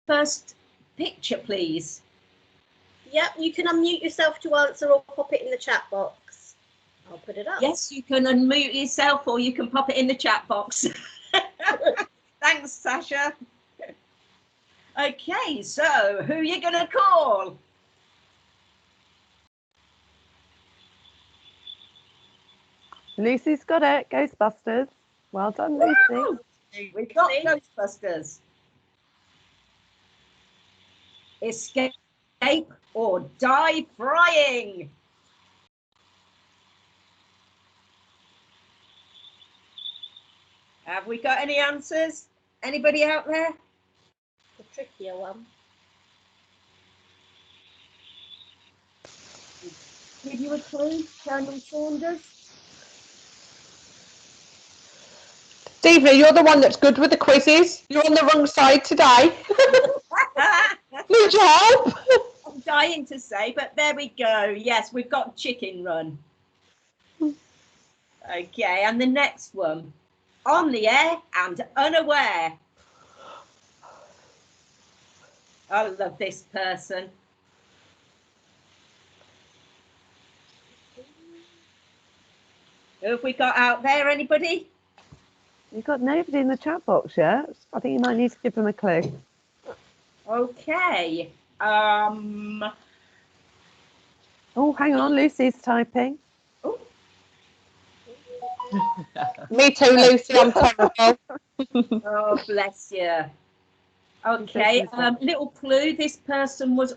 first picture, please? Yep, you can unmute yourself to answer or pop it in the chat box. I'll put it up. Yes, you can unmute yourself or you can pop it in the chat box. Thanks, Sasha. Okay, so who are you going to call? Lucy's got it. Ghostbusters. Well done, Lucy. We've got Ghostbusters. Escape or die frying. Have we got any answers? Anybody out there? The trickier one. Give you a clue, Colonel Saunders? Stevie, you're the one that's good with the quizzes. You're on the wrong side today. Need your help? I'm dying to say, but there we go. Yes, we've got Chicken Run. Okay, and the next one. On the air and unaware. I love this person. Who have we got out there? Anybody? You've got nobody in the chat box yet. I think you might need to give them a clue. Okay. Oh, hang on. Lucy's typing. Oh. Me too, Lucy. I'm terrible. Oh, bless you. Okay. Little clue. This person was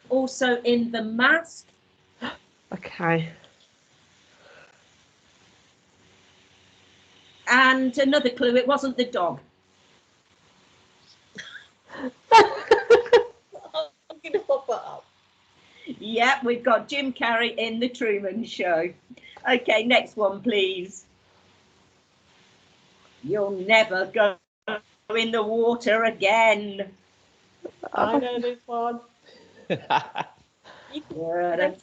also in The Mask. Okay. And another clue. It wasn't the dog. I'm going to pop it up. Yeah, we've got Jim Carrey in The Truman Show. Okay, next one, please. You'll never go in the water again. I know this one. Murder.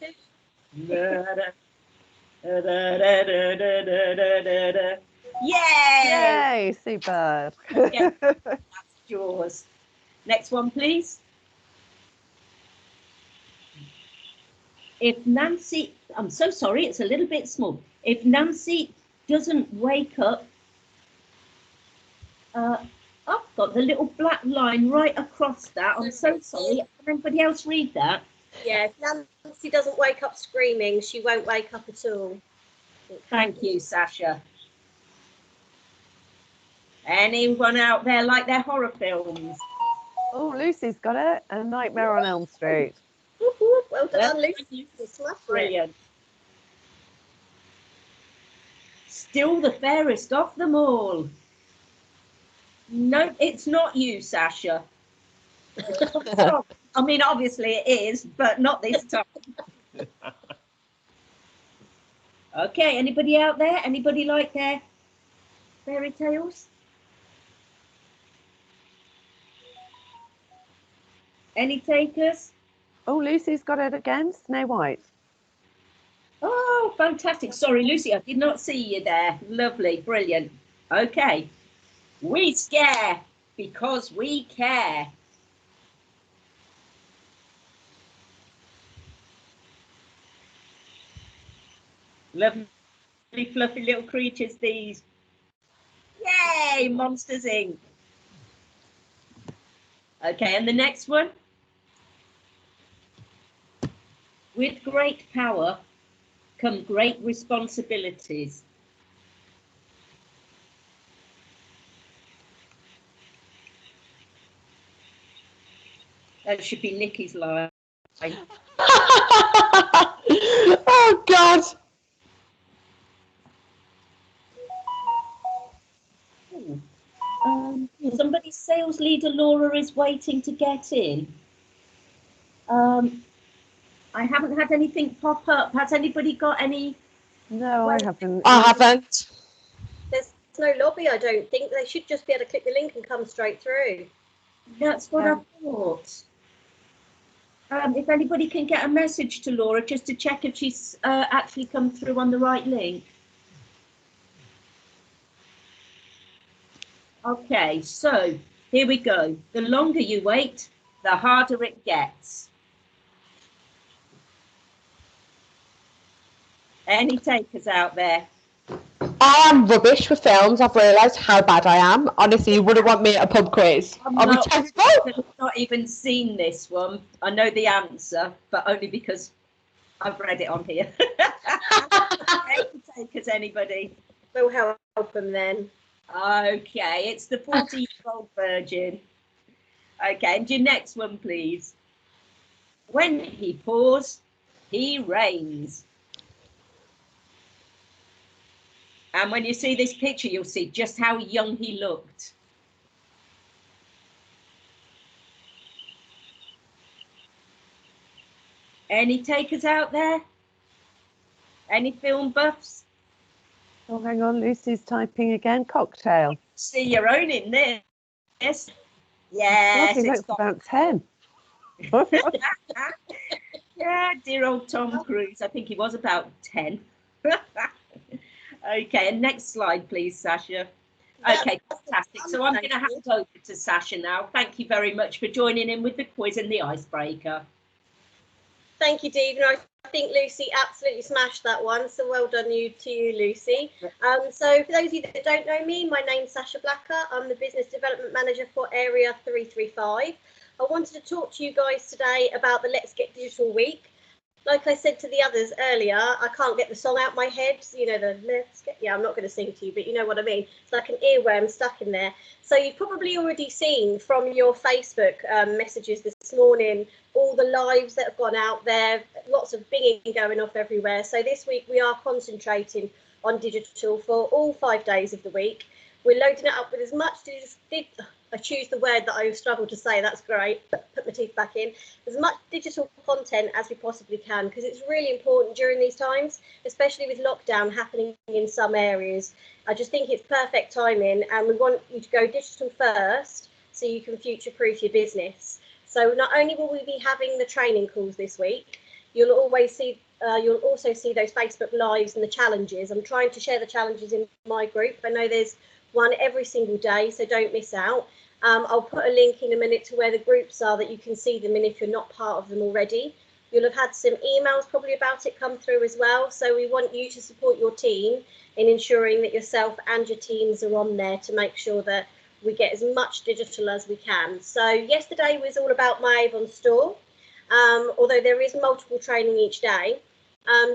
Murder. Da-da-da-da-da-da-da-da. Yay! Yay, superb. Yeah, that's yours. Next one, please. If Nancy, I'm so sorry, it's a little bit small. If Nancy doesn't wake up, I've got the little black line right across that. I'm so sorry. Can anybody else read that? Yeah, if Nancy doesn't wake up screaming, she won't wake up at all. Thank you, Sasha. Anyone out there like their horror films? Oh, Lucy's got it. A Nightmare on Elm Street. Well done, Lucy. Brilliant. Still the fairest of them all. No, it's not you, Sasha. I mean, obviously it is, but not this time. Okay, anybody out there? Anybody like their fairy tales? Any takers? Oh, Lucy's got it again. Snow White. Oh, fantastic. Sorry, Lucy, I did not see you there. Lovely, brilliant. Okay. We scare because we care. Lovely, fluffy little creatures, these. Yay, Monsters, Inc. Okay, and the next one. With great power come great responsibilities. That should be Nikki's line. Oh, God. Somebody's sales leader, Laura, is waiting to get in. I haven't had anything pop up. Has anybody got any? No, I haven't. I haven't. There's no lobby, I don't think. They should just be able to click the link and come straight through. That's what I thought. If anybody can get a message to Laura just to check if she's actually come through on the right link. Okay, so Here we go. The longer you wait, the harder it gets. Any takers out there? I am rubbish with films. I've realised how bad I am. Honestly, you wouldn't want me at a pub quiz. I'll be terrible. I've not even seen this one. I know the answer, but only because I've read it on here. Any takers, anybody? We'll help them then. Okay, it's the 40-year-old virgin. Okay, and your next one, please. When he pours, he rains. And when you see this picture, you'll see just how young he looked. Any takers out there? Any film buffs? Oh, hang on, Lucy's typing again. Cocktail. See your own in this. Yes, He it's looks about 10. Yeah, dear old Tom Cruise. I think he was about 10. Okay, and next slide, please, Sasha. Okay, fantastic. So I'm going to hand over to Sasha now. Thank you very much for joining in with the quiz and the icebreaker. Thank you, Dee. I think Lucy absolutely smashed that one. So well done to you, Lucy. So for those of you that don't know me, my name's Sasha Blacker. I'm the Business Development Manager for Area 335. I wanted to talk to you guys today about the Let's Get Digital Week. Like I said to the others earlier, I can't get the song out my head. You know, the Let's Get, yeah, I'm not going to sing to you, but you know what I mean. It's like an earworm stuck in there. So you've probably already seen from your Facebook messages this morning, all the lives that have gone out there, lots of binging going off everywhere. So this week we are concentrating on digital for all 5 days of the week. We're loading it up with as much I choose the word that I struggle to say, that's great, put my teeth back in, as much digital content as we possibly can, because it's really important during these times, especially with lockdown happening in some areas. I just think it's perfect timing, and we want you to go digital first so you can future-proof your business. So not only will we be having the training calls this week, you'll also see those Facebook Lives and the challenges. I'm trying to share the challenges in my group. I know there's one every single day, so don't miss out. I'll put a link in a minute to where the groups are that you can see them in if you're not part of them already. You'll have had some emails probably about it come through as well. So we want you to support your team in ensuring that yourself and your teams are on there to make sure that we get as much digital as we can. So yesterday was all about my Avon store, although there is multiple training each day.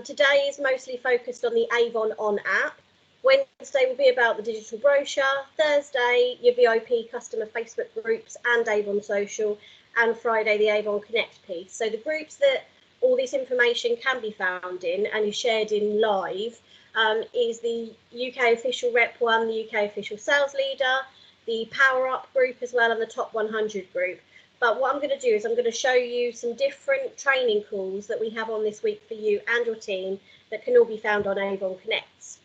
Today is mostly focused on the Avon On app. Wednesday will be about the digital brochure, Thursday your VIP customer Facebook groups and Avon Social, and Friday the Avon Connect piece. So the groups that all this information can be found in and is shared in live is the UK Official Rep 1, the UK Official Sales Leader, the Power Up group as well, and the Top 100 group. But what I'm going to do is I'm going to show you some different training calls that we have on this week for you and your team that can all be found on Avon Connects.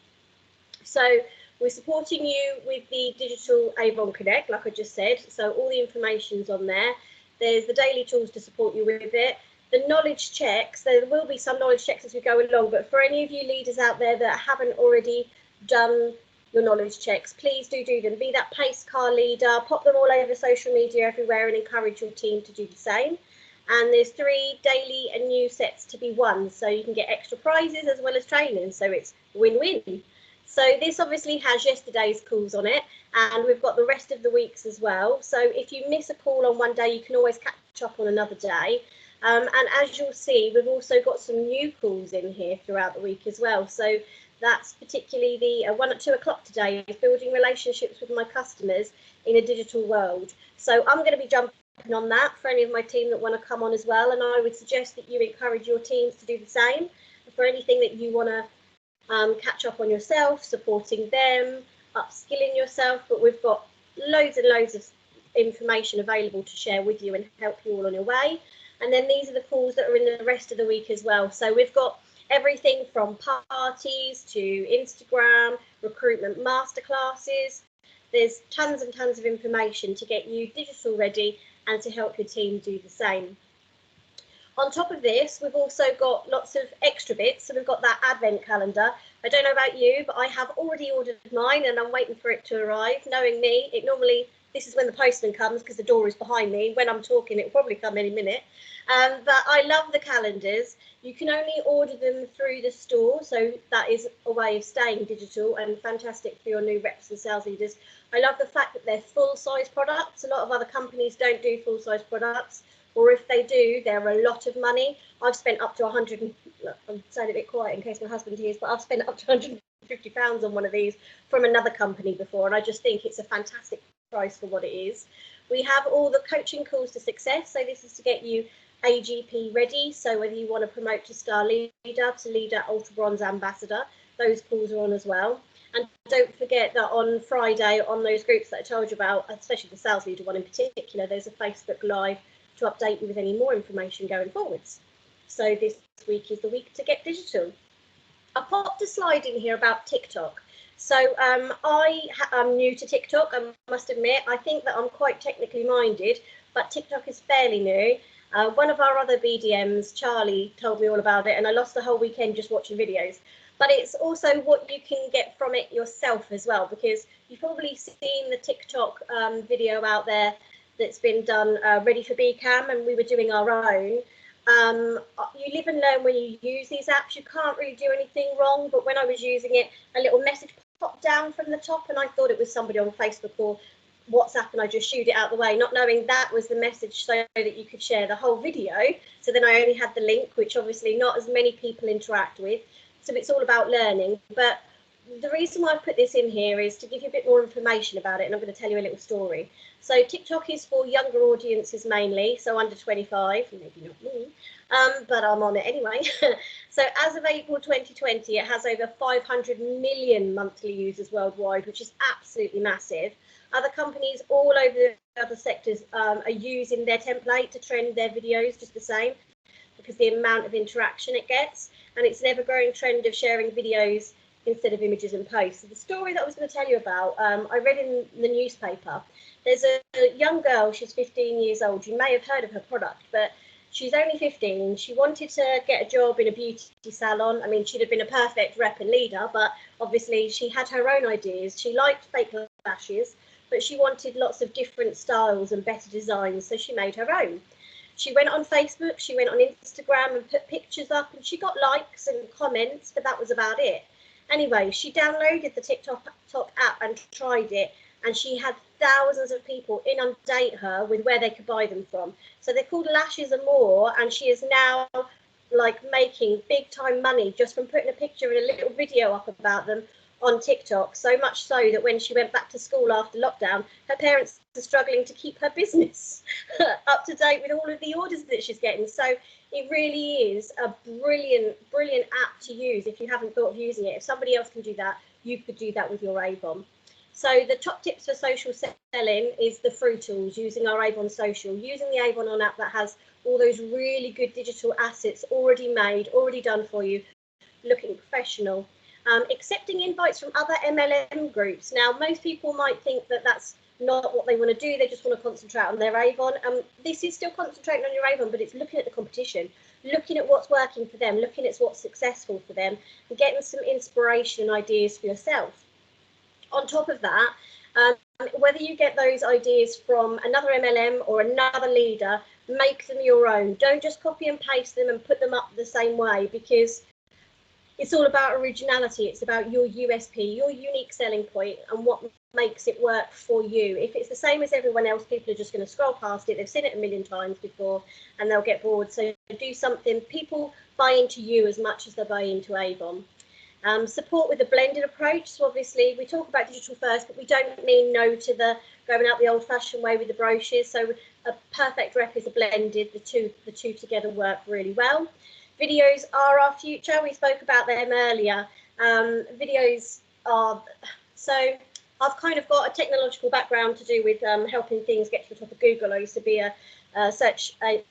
So we're supporting you with the digital Avon Connect, like I just said. So all the information's on there. There's the daily tools to support you with it. The knowledge checks, there will be some knowledge checks as we go along, but for any of you leaders out there that haven't already done your knowledge checks, please do them. Be that pace car leader, pop them all over social media everywhere and encourage your team to do the same. And there's 3 daily and new sets to be won, so you can get extra prizes as well as training, so it's win-win. So this obviously has yesterday's calls on it, and we've got the rest of the weeks as well. So if you miss a call on one day, you can always catch up on another day. And as you'll see, we've also got some new calls in here throughout the week as well. So that's particularly the 1 at 2 o'clock today, is building relationships with my customers in a digital world. So I'm going to be jumping on that for any of my team that want to come on as well. And I would suggest that you encourage your teams to do the same. For anything that you want to catch up on yourself, supporting them, upskilling yourself, but we've got loads and loads of information available to share with you and help you all on your way. And then these are the calls that are in the rest of the week as well. So we've got everything from parties to Instagram, recruitment masterclasses. There's tons and tons of information to get you digital ready and to help your team do the same. On top of this, we've also got lots of extra bits. So we've got that advent calendar. I don't know about you, but I have already ordered mine and I'm waiting for it to arrive. Knowing me, it normally this is when the postman comes because the door is behind me. When I'm talking, it'll probably come any minute. But I love the calendars. You can only order them through the store, so that is a way of staying digital and fantastic for your new reps and sales leaders. I love the fact that they're full-size products. A lot of other companies don't do full-size products, or if they do, they're a lot of money. I've spent up to 100, I'm saying a bit quiet in case my husband hears, but I've spent up to £150 on one of these from another company before, and I just think it's a fantastic price for what it is. We have all the coaching calls to success, so this is to get you AGP ready, so whether you want to promote to star leader, to leader, ultra bronze ambassador, those calls are on as well. And don't forget that on Friday, on those groups that I told you about, especially the sales leader one in particular, there's a Facebook Live to update you with any more information going forwards. So this week is the week to get digital. I popped a slide in here about TikTok. So I am new to TikTok, I must admit. I think that I'm quite technically minded, but TikTok is fairly new. One of our other BDMs, Charlie, told me all about it, and I lost the whole weekend just watching videos. But it's also what you can get from it yourself as well, because you've probably seen the TikTok video out there that's been done, Ready for BCAM, and we were doing our own. You live and learn when you use these apps. You can't really do anything wrong, but when I was using it, a little message popped down from the top, and I thought it was somebody on Facebook or WhatsApp, and I just shooed it out the way, not knowing that was the message, so that you could share the whole video. So then I only had the link, which obviously not as many people interact with. So it's all about learning. But the reason why I put this in here is to give you a bit more information about it, and I'm going to tell you a little story. So TikTok is for younger audiences mainly, so under 25, maybe not me, but I'm on it anyway. So as of April 2020, it has over 500 million monthly users worldwide, which is absolutely massive. Other companies all over the other sectors are using their template to trend their videos just the same, because the amount of interaction it gets, and it's an ever-growing trend of sharing videos instead of images and posts. So the story that I was going to tell you about, I read in the newspaper. There's a young girl, she's 15 years old. You may have heard of her product, but she's only 15. She wanted to get a job in a beauty salon. I mean, she'd have been a perfect rep and leader, but obviously she had her own ideas. She liked fake lashes, but she wanted lots of different styles and better designs, so she made her own. She went on Facebook, she went on Instagram and put pictures up, and she got likes and comments, but that was about it. Anyway, she downloaded the TikTok app and tried it, and she had thousands of people inundate her with where they could buy them from. So they're called Lashes and More, and she is now like making big time money just from putting a picture and a little video up about them on TikTok, so much so that when she went back to school after lockdown, her parents are struggling to keep her business up to date with all of the orders that she's getting. So it really is a brilliant app to use if you haven't thought of using it. If somebody else can do that, you could do that with your Avon. So the top tips for social selling is the Fruit Tools, using our Avon Social, using the Avon On app that has all those really good digital assets already made, already done for you, looking professional. Accepting invites from other MLM groups. Now, most people might think that that's not what they want to do. They just want to concentrate on their Avon. This is still concentrating on your Avon, but it's looking at the competition, looking at what's working for them, looking at what's successful for them, and getting some inspiration and ideas for yourself. On top of that, whether you get those ideas from another MLM or another leader, make them your own. Don't just copy and paste them and put them up the same way, because it's all about originality. It's about your USP, your unique selling point, and what makes it work for you. If it's the same as everyone else, people are just going to scroll past it. They've seen it a million times before and they'll get bored. So do something. People buy into you as much as they buy into Avon. Support with a blended approach. So obviously we talk about digital first, but we don't mean no to the going out the old-fashioned way with the brochures. So a perfect rep is a blended. The two together work really well. Videos are our future. We spoke about them earlier. Videos are, so I've kind of got a technological background to do with helping things get to the top of Google. I used to be a SEO,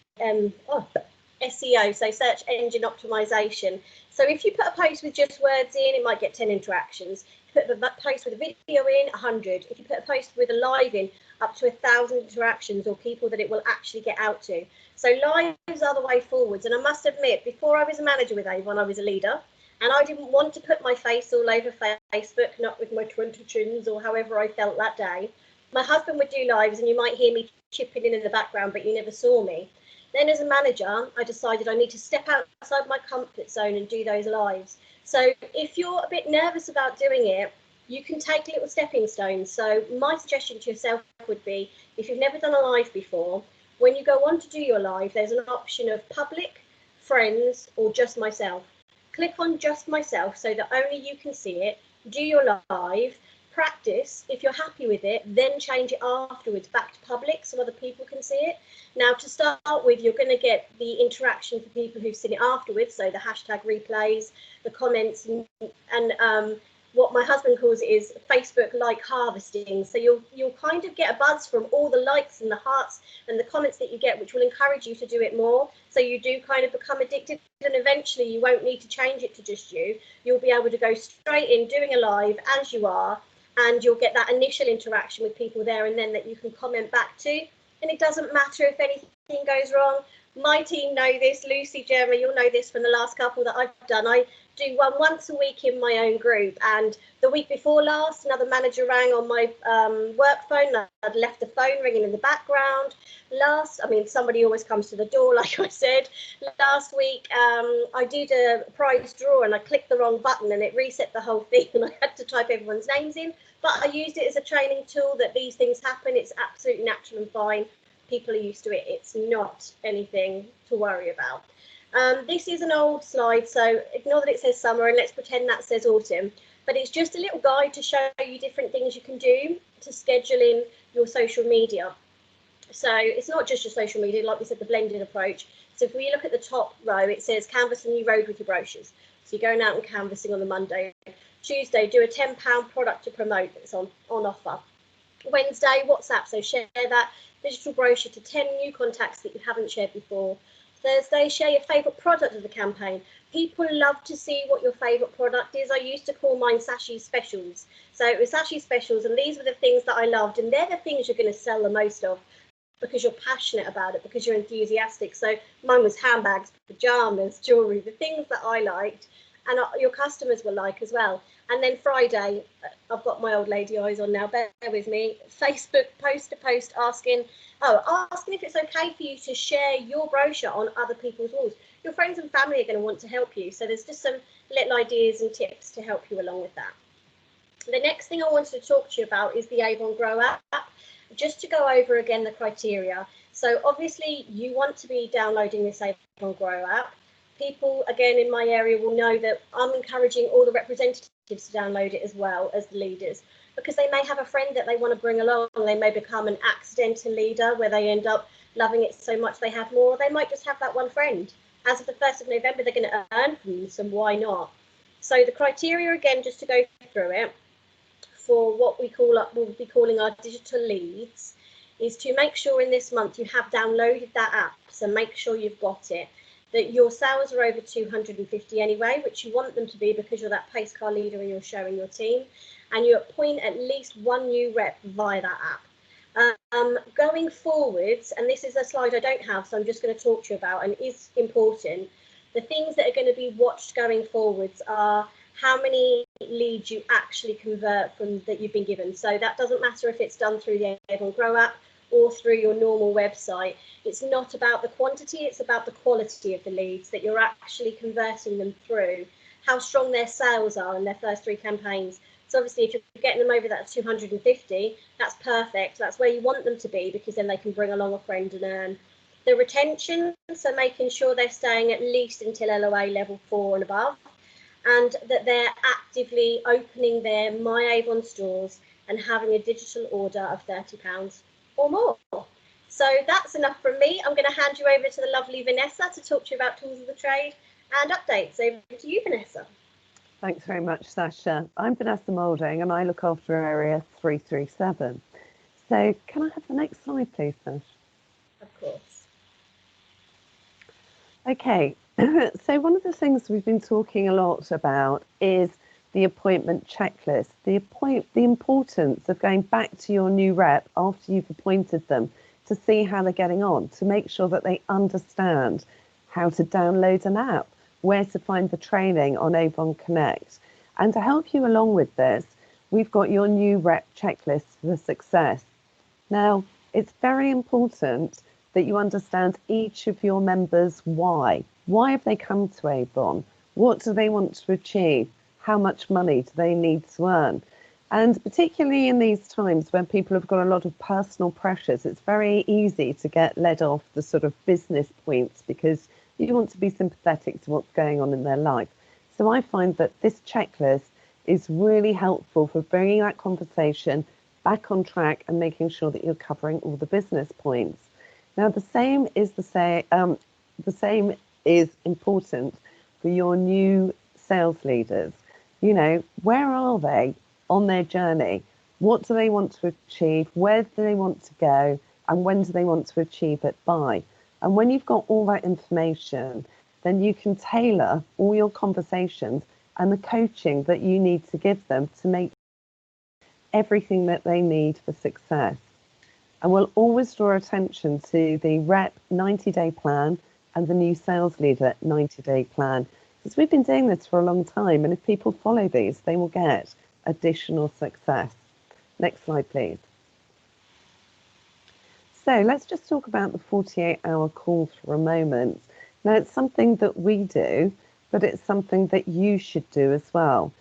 so search engine optimization. So if you put a post with just words in, it might get 10 interactions. If you put a post with a video in, 100. If you put a post with a live in, up to 1,000 interactions or people that it will actually get out to. So lives are the way forwards. And I must admit, before I was a manager with Avon, I was a leader. And I didn't want to put my face all over Facebook, not with my 20 chins or however I felt that day. My husband would do lives and you might hear me chipping in the background, but you never saw me. Then as a manager, I decided I need to step outside my comfort zone and do those lives. So if you're a bit nervous about doing it, you can take little stepping stones. So my suggestion to yourself would be, if you've never done a live before, when you go on to do your live, there's an option of public, friends, or just myself. Click on just myself so that only you can see it. Do your live, practice. If you're happy with it, then change it afterwards back to public so other people can see it. Now, to start with, you're going to get the interaction for people who've seen it afterwards, so the hashtag replays, the comments, and what my husband calls it is Facebook like harvesting. So you'll kind of get a buzz from all the likes and the hearts and the comments that you get, which will encourage you to do it more. So you do kind of become addicted, and eventually you won't need to change it to just you. You'll be able to go straight in doing a live as you are, and you'll get that initial interaction with people there and then that you can comment back to. And it doesn't matter if anything goes wrong. My team know this. Lucy, Jeremy, you'll know this from the last couple that I've done. I do one once a week in my own group, and the week before last, another manager rang on my work phone. I'd left the phone ringing in the background. Somebody always comes to the door, like I said. Last week, I did a prize draw and I clicked the wrong button and it reset the whole thing, and I had to type everyone's names in. But I used it as a training tool that these things happen. It's absolutely natural and fine. People are used to it. It's not anything to worry about. This is an old slide, so ignore that it says summer and let's pretend that says autumn. But it's just a little guide to show you different things you can do to schedule in your social media. So it's not just your social media, like we said, the blended approach. So if we look at the top row, it says canvass a new road with your brochures. So you're going out and canvassing on the Monday. Tuesday, do a £10 product to promote that's on offer. Wednesday, WhatsApp, so share that digital brochure to 10 new contacts that you haven't shared before. Thursday, share your favourite product of the campaign. People love to see what your favourite product is. I used to call mine Sashi Specials. So it was Sashi Specials, and these were the things that I loved, and they're the things you're going to sell the most of because you're passionate about it, because you're enthusiastic. So mine was handbags, pyjamas, jewellery, the things that I liked and your customers will like as well. And then Friday, I've got my old lady eyes on now, bear with me, Facebook post to post asking if it's okay for you to share your brochure on other people's walls. Your friends and family are going to want to help you. So there's just some little ideas and tips to help you along with that. The next thing I wanted to talk to you about is the Avon Grow app. Just to go over again the criteria. So obviously you want to be downloading this Avon Grow app. People, again, in my area will know that I'm encouraging all the representatives to download it as well as the leaders, because they may have a friend that they want to bring along. They may become an accidental leader where they end up loving it so much they have more. They might just have that one friend. As of the 1st of November, they're going to earn from this, and why not? So the criteria, again, just to go through it, for what we'll be calling our digital leads, is to make sure in this month you have downloaded that app. So make sure you've got it, that your sales are over 250 anyway, which you want them to be because you're that pace car leader and you're showing your team, and you appoint at least one new rep via that app. Going forwards, and this is a slide I don't have, so I'm just going to talk to you about, and is important, the things that are going to be watched going forwards are how many leads you actually convert from that you've been given. So that doesn't matter if it's done through the Avon Grow app or through your normal website. It's not about the quantity, it's about the quality of the leads that you're actually converting them through, how strong their sales are in their first 3 campaigns. So obviously if you're getting them over that 250, that's perfect. That's where you want them to be, because then they can bring along a friend and earn. The retention, so making sure they're staying at least until LOA level 4 and above, and that they're actively opening their My Avon stores and having a digital order of £30 or more. So that's enough from me. I'm going to hand you over to the lovely Vanessa to talk to you about tools of the trade and updates. Over to you, Vanessa. Thanks very much, Sasha. I'm Vanessa Moulding and I look after Area 337. So can I have the next slide, please, Sash? Of course. Okay, so one of the things we've been talking a lot about is the appointment checklist, the importance of going back to your new rep after you've appointed them to see how they're getting on, to make sure that they understand how to download an app, where to find the training on Avon Connect. And to help you along with this, we've got your new rep checklist for success. Now, it's very important that you understand each of your members' why. Why have they come to Avon? What do they want to achieve? How much money do they need to earn? And particularly in these times when people have got a lot of personal pressures, it's very easy to get led off the sort of business points because you want to be sympathetic to what's going on in their life. So I find that this checklist is really helpful for bringing that conversation back on track and making sure that you're covering all the business points. Now, the same is important for your new sales leaders. You know, where are they on their journey? What do they want to achieve? Where do they want to go? And when do they want to achieve it by? And when you've got all that information, then you can tailor all your conversations and the coaching that you need to give them to make everything that they need for success. And we'll always draw attention to the rep 90-day plan and the new sales leader 90-day plan, because we've been doing this for a long time, and if people follow these, they will get additional success. Next slide, please. So let's just talk about the 48-hour call for a moment. Now, it's something that we do, but it's something that you should do as well.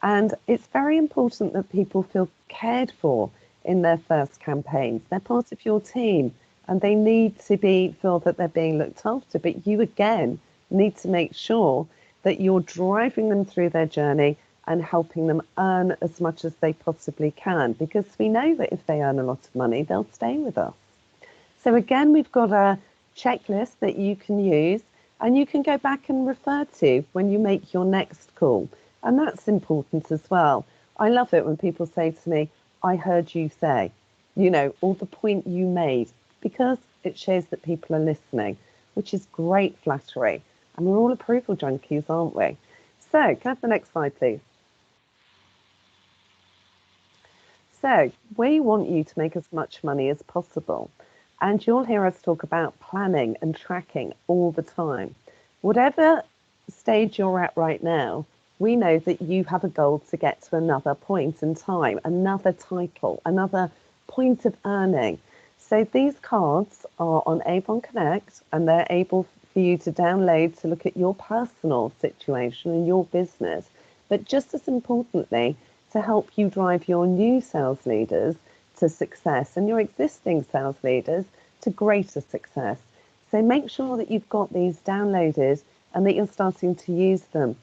And it's very important that people feel cared for in their first campaigns. They're part of your team and they need to feel that they're being looked after. But you, again, need to make sure that you're driving them through their journey and helping them earn as much as they possibly can, because we know that if they earn a lot of money, they'll stay with us. So again, we've got a checklist that you can use and you can go back and refer to when you make your next call. And that's important as well. I love it when people say to me, I heard you say, you know, or the point you made, because it shows that people are listening, which is great flattery. And we're all approval junkies, aren't we? So can I have the next slide, please? So we want you to make as much money as possible. And you'll hear us talk about planning and tracking all the time. Whatever stage you're at right now, we know that you have a goal to get to another point in time, another title, another point of earning. So these cards are on Avon Connect and they're able for you to download to look at your personal situation and your business. But just as importantly, to help you drive your new sales leaders to success and your existing sales leaders to greater success. So make sure that you've got these downloaded and that you're starting to use them.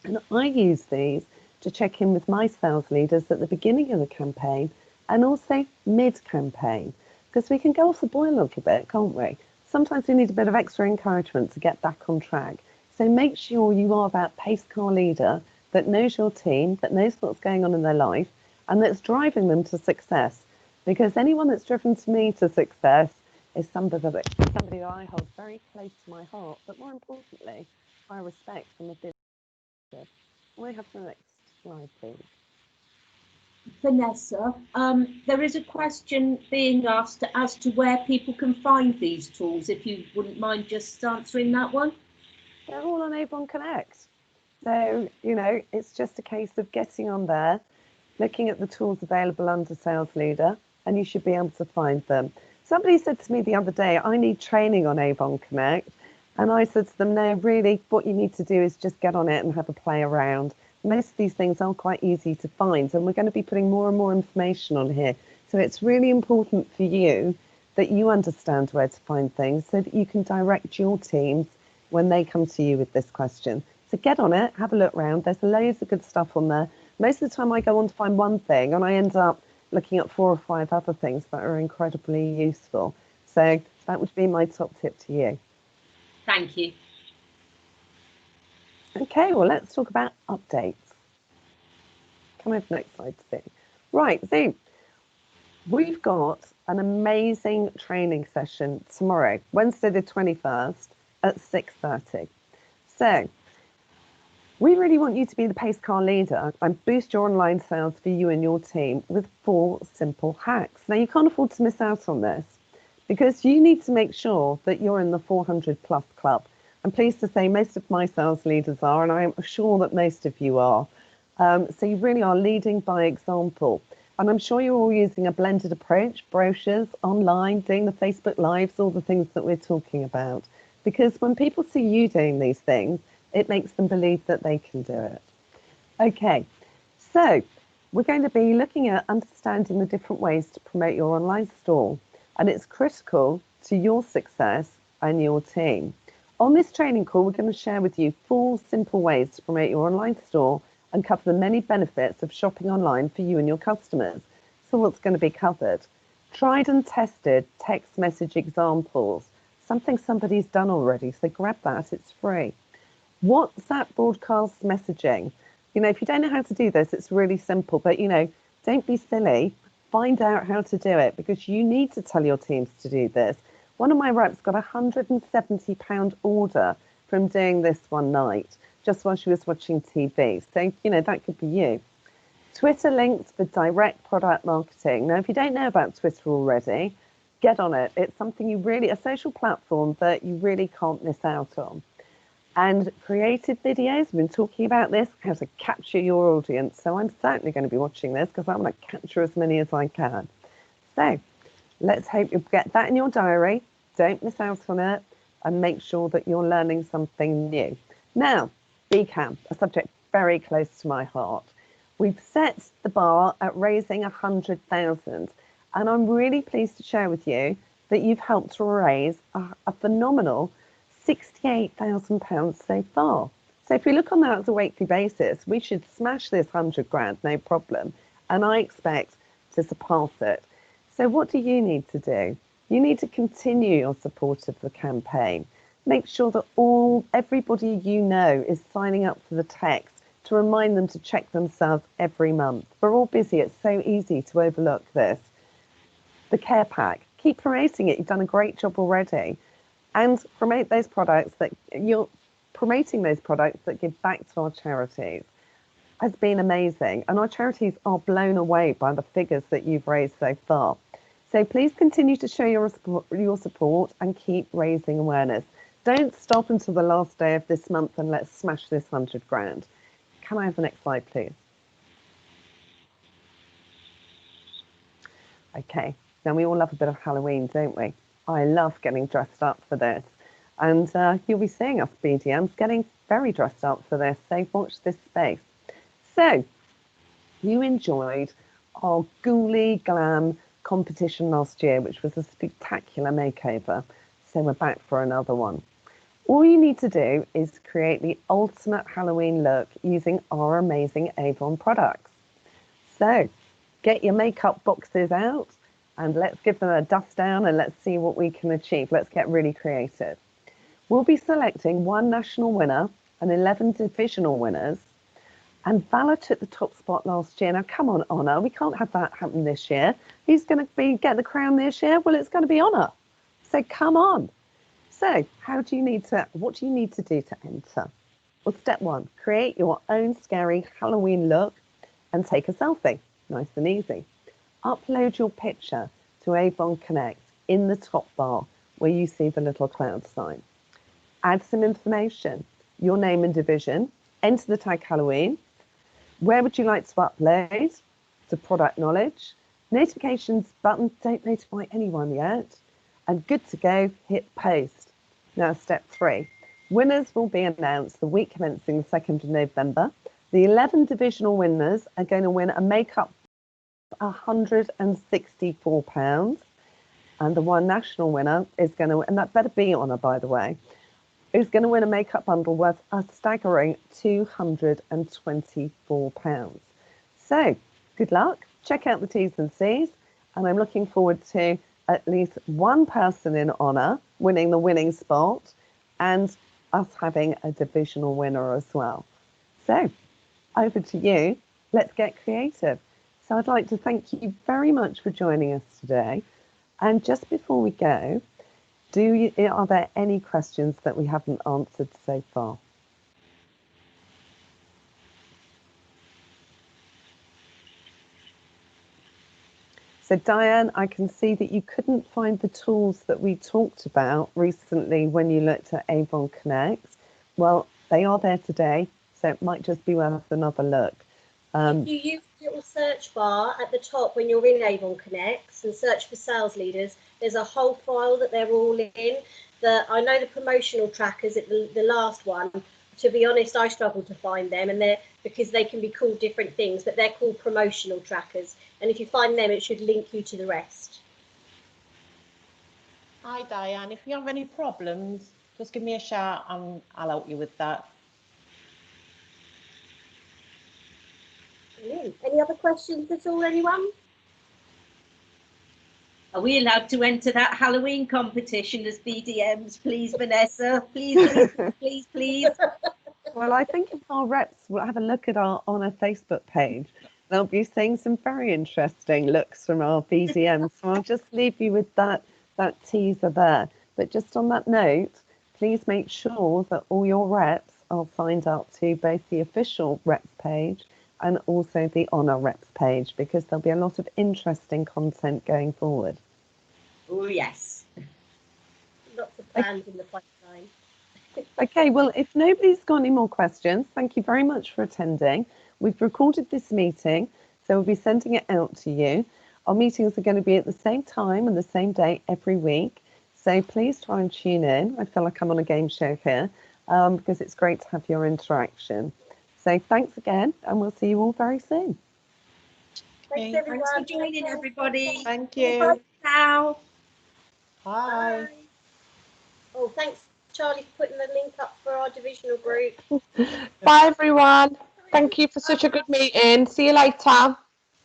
And I use these to check in with my sales leaders at the beginning of the campaign and also mid-campaign, because we can go off the boil a little bit, can't we? Sometimes we need a bit of extra encouragement to get back on track. So make sure you are that pace car leader that knows your team, that knows what's going on in their life, and that's driving them to success. Because anyone that's driven to me to success is somebody that I hold very close to my heart, but more importantly, I respect from a business. Can we have the next slide, please? Vanessa, there is a question being asked as to where people can find these tools, if you wouldn't mind just answering that one. They're all on Avon Connect. So, you know, it's just a case of getting on there, looking at the tools available under Sales Leader, and you should be able to find them. Somebody said to me the other day, I need training on Avon Connect. And I said to them, no, really, what you need to do is just get on it and have a play around. Most of these things are quite easy to find, and we're going to be putting more and more information on here. So it's really important for you that you understand where to find things so that you can direct your teams when they come to you with this question. So get on it, have a look around. There's loads of good stuff on there. Most of the time I go on to find one thing and I end up looking at 4 or 5 other things that are incredibly useful. So that would be my top tip to you. Thank you. Okay, well, let's talk about updates. Come over the next slide, Sue. Right, so we've got an amazing training session tomorrow, Wednesday the 21st at 6:30. So we really want you to be the pace car leader and boost your online sales for you and your team with 4 simple hacks. Now, you can't afford to miss out on this because you need to make sure that you're in the 400 plus club. I'm pleased to say most of my sales leaders are, and I'm sure that most of you are. So you really are leading by example. And I'm sure you're all using a blended approach, brochures, online, doing the Facebook Lives, all the things that we're talking about. Because when people see you doing these things, it makes them believe that they can do it. Okay, so we're going to be looking at understanding the different ways to promote your online store. And it's critical to your success and your team. On this training call, we're going to share with you 4 simple ways to promote your online store and cover the many benefits of shopping online for you and your customers. So what's going to be covered? Tried and tested text message examples, something somebody's done already, so grab that, it's free. WhatsApp broadcast messaging. You know, if you don't know how to do this, it's really simple, but you know, don't be silly. Find out how to do it because you need to tell your teams to do this. One of my reps got a £170 order from doing this one night, just while she was watching TV. So, you know, that could be you. Twitter links for direct product marketing. Now, if you don't know about Twitter already, get on it. It's something you really, a social platform that you really can't miss out on. And creative videos, we've been talking about this, how to capture your audience. So I'm certainly going to be watching this because I want to capture as many as I can. So let's hope you get that in your diary. Don't miss out on it and make sure that you're learning something new. Now, BCAM, a subject very close to my heart. We've set the bar at raising 100,000 and I'm really pleased to share with you that you've helped to raise a phenomenal £68,000 so far. So if we look on that as a weekly basis, we should smash this 100 grand, no problem. And I expect to surpass it. So what do you need to do? You need to continue your support of the campaign. Make sure that everybody you know is signing up for the text to remind them to check themselves every month. We're all busy. It's so easy to overlook this. The care pack, keep promoting it. You've done a great job already. And promote those products that you're promoting those products that give back to our charities has been amazing. And our charities are blown away by the figures that you've raised so far. So please continue to show your support and keep raising awareness. Don't stop until the last day of this month and let's smash this 100 grand. Can I have the next slide, please? Okay, now we all love a bit of Halloween, don't we? I love getting dressed up for this. And you'll be seeing us BDMs getting very dressed up for this, so watch this space. So, you enjoyed our Ghoulie Glam competition last year, which was a spectacular makeover. So we're back for another one. All you need to do is create the ultimate Halloween look using our amazing Avon products. So, get your makeup boxes out and let's give them a dust down and let's see what we can achieve. Let's get really creative. We'll be selecting 1 national winner and 11 divisional winners. And Valor took the top spot last year. Now, come on, Honor. We can't have that happen this year. Who's going to get the crown this year? Well, it's going to be Honor. So come on. So what do you need to do to enter? Well, step 1, create your own scary Halloween look and take a selfie. Nice and easy. Upload your picture to Avon Connect in the top bar where you see the little cloud sign. Add some information, your name and division, enter the tag Halloween. Where would you like to upload? To product knowledge. Notifications button, don't notify anyone yet. And good to go, hit post. Now step 3. Winners will be announced the week commencing the 2nd of November. The 11 divisional winners are going to win a makeup £164, and the 1 national winner is going to, and that better be Honor, by the way, is going to win a makeup bundle worth a staggering £224. So good luck, check out the T's and C's, and I'm looking forward to at least 1 person in Honor winning the winning spot and us having a divisional winner as well. So over to you, let's get creative. So I'd like to thank you very much for joining us today. And just before we go, are there any questions that we haven't answered so far? So Diane, I can see that you couldn't find the tools that we talked about recently when you looked at Avon Connect. Well, they are there today, so it might just be worth another look. If you use the little search bar at the top when you're in Avon Connects and search for sales leaders, there's a whole file that they're all in. I know the promotional trackers at the last one. To be honest, I struggle to find them, and because they can be called different things, but they're called promotional trackers. And if you find them, it should link you to the rest. Hi, Diane. If you have any problems, just give me a shout and I'll help you with that. Any other questions at all, anyone? Are we allowed to enter that Halloween competition as BDMs, please, Vanessa? Please, please, please. Well, I think if our reps will have a look at our Facebook page, they'll be seeing some very interesting looks from our BDMs. So I'll just leave you with that teaser there. But just on that note, please make sure that all your reps are signed up to both the official reps page and also the Honour Reps page, because there'll be a lot of interesting content going forward. Oh, yes. Lots of plans in the pipeline. Okay, well, if nobody's got any more questions, thank you very much for attending. We've recorded this meeting, so we'll be sending it out to you. Our meetings are going to be at the same time and the same day every week, so please try and tune in. I feel like I'm on a game show here, because it's great to have your interaction. So thanks again, and we'll see you all very soon. Thanks, everyone. Thanks for joining, everybody. Thank you. Bye now. Bye. Oh, thanks, Charlie, for putting the link up for our divisional group. Bye, everyone. Thank you for such a good meeting. See you later.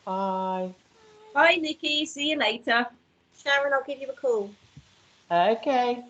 Bye. Bye, Nikki. See you later. Sharon, I'll give you a call. Okay.